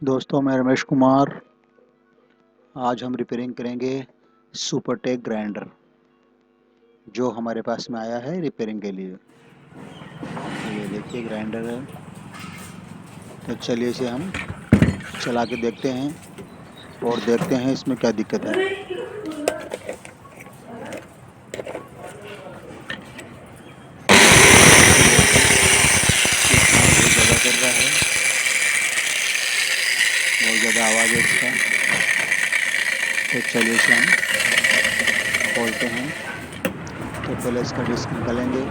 दोस्तों, मैं रमेश कुमार। आज हम रिपेयरिंग करेंगे सुपरटेक ग्राइंडर जो हमारे पास में आया है रिपेयरिंग के लिए। ये देखिए ग्राइंडर है। तो चलिए इसे हम चला के देखते हैं और देखते हैं इसमें क्या दिक्कत है। बहुत ज़्यादा कर रहा है, बहुत ज़्यादा आवाज़ है इसका। तो चलिए इसे हम खोलते हैं। तो पहले इसका डिस्क निकालेंगे,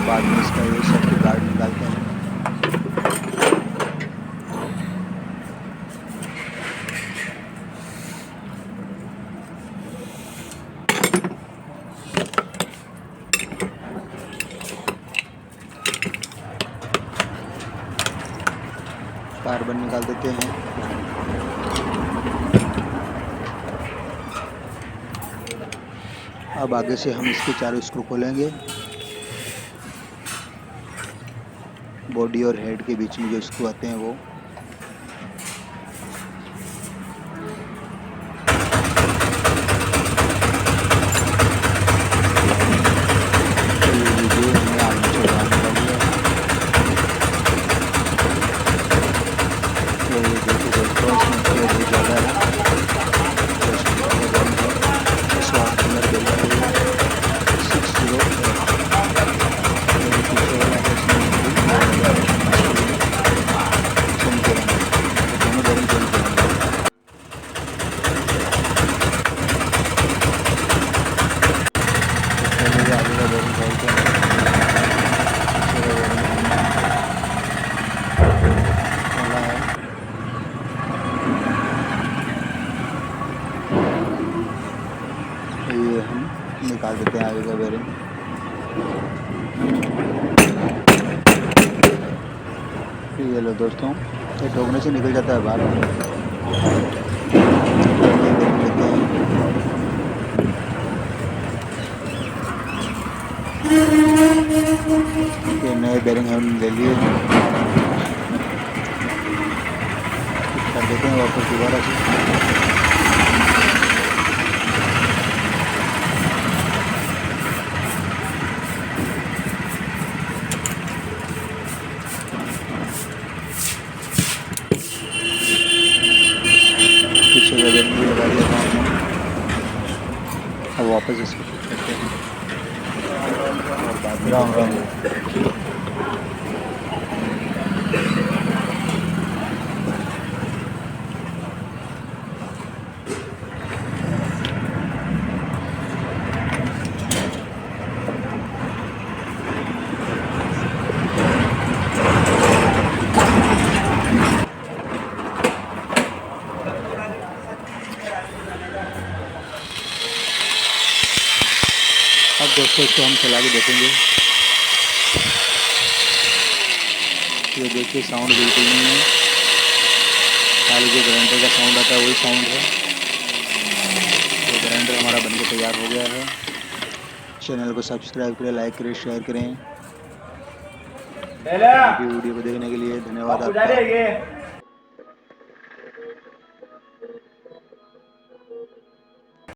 बाद में इसका ये सर्किट गार्ड निकालते हैं। कार्बन निकाल देते हैं। अब आगे से हम इसके चारों स्क्रू खोलेंगे। बॉडी और हेड के बीच में जो स्क्रू आते हैं वो। तो ये लीजिए, हमने आर्मेचर बाहर निकाल लिया है। तो ये देखिए दोस्तों, इसमें फ्लो बहुत ज़्यादा है। स्वाद कलर दे रहा है 608। मेरे पीछे वाला है, इसमें भी चेंज करेंगे। तो दोनों बेरिंग चेंज करेंगे। तो पहले आगे का बेरिंग खोलते हैं, पीछे का बेरिंग हमने खोला है। तो ये हम निकाल देते हैं आगे का बेरिंग। ये लो दोस्तों, ये ठोकने से निकल जाता है बाहर। ये बेरिंग लेते हैं। ये नए बेरिंग हम ले लिए हैं। कर देते हैं वापस दोबारा से। पीछे का बेरिंग भी लगा दिया था हमने। अब वापस इसको फिट करते हैं और बाद में राम देखते राम। हैं। अब दोस्तों इसको हम चला के देखेंगे। ये देखिए, साउंड बिल्कुल नहीं है, खाली जो ग्राइंडर का साउंड आता है वही साउंड है। तो ग्राइंडर हमारा बनके तैयार हो गया है। चैनल को सब्सक्राइब करें, लाइक करें, शेयर करें। आगे वीडियो को देखने के लिए धन्यवाद आपका।